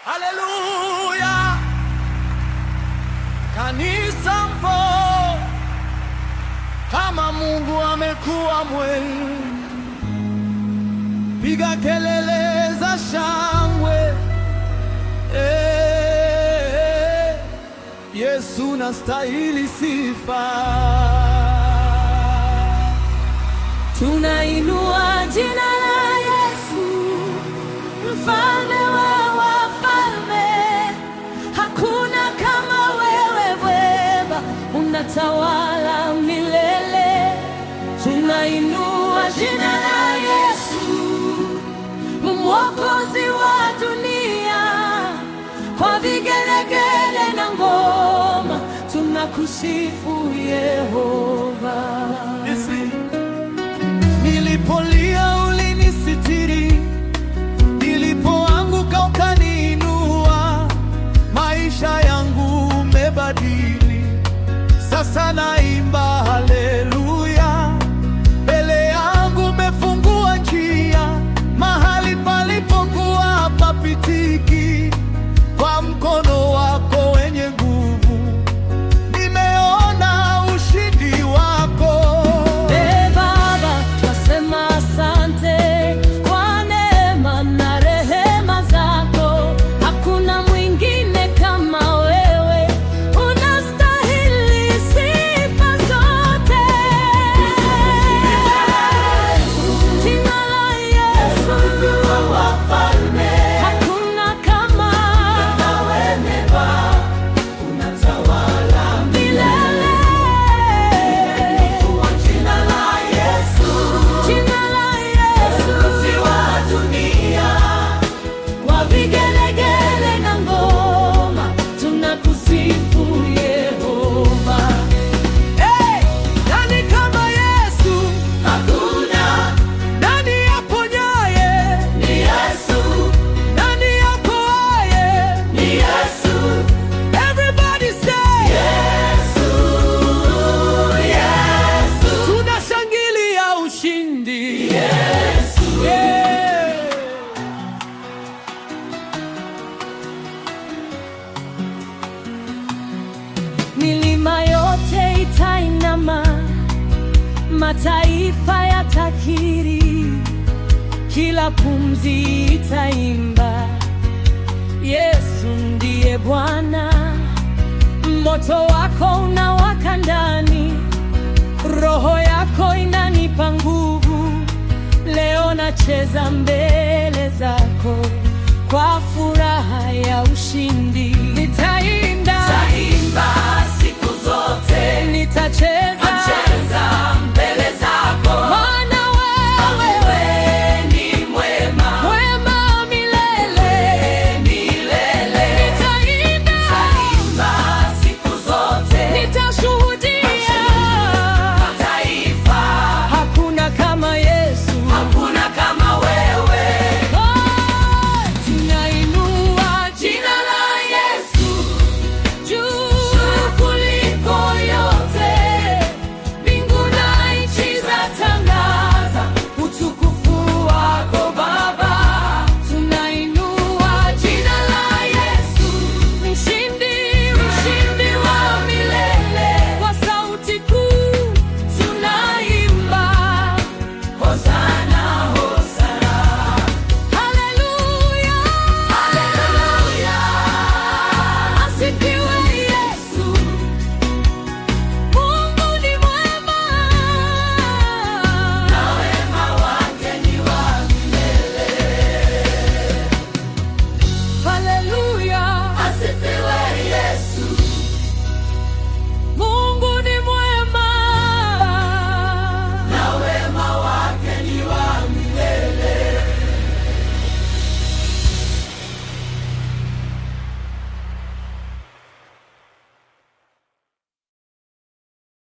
Haleluya, kanisa mpo, kama Mungu amekuwa mwema, piga kelele za shangwe. Yesu nastahili sifa. Tunainua jina la Yesu, mfalme wa wafalme. Hakuna kama wewe Baba, unatawala milele. Tunainua jina la Yesu, Mwokozi wa dunia. Kwa vigelegele na ngoma tunakusifu Yehova. Nilipolia ulinisitiri, nilipoanguka ukaniinua. Maisha yangu umebadili, sasa naimba haleluya. Mbele yangu umefungua njia, mahali palipokuwa hapapitiki. Kwa mkono wako wenye nguvu nimeona ushindi wako. Baba, twasema asante kwa neema na rehema zako. Hakuna mwingine kama wewe, unastahili sifa zote. Jina la Yesu, hakuna kama wewe Baba, unatawala milele. Jina la Yesu, Mwokozi wa dunia. Kwa vigelegele na ngoma tunakusifu Yehova. Nani kama Yesu? Hakuna. Nani aponyaye? Ni Yesu, Nani akoaye? ni Yesu, Everybody say Yesu, Yesu, tunashangilia ushindi. Yesu. Yeah. Milima yote itainama, mataifa yatakiri, kila pumzi itaimba, Yesu ndiye Bwana. Moto wako unawaka ndani, roho yako inanipa nguvu. Leo nacheza mbele zako kwa furaha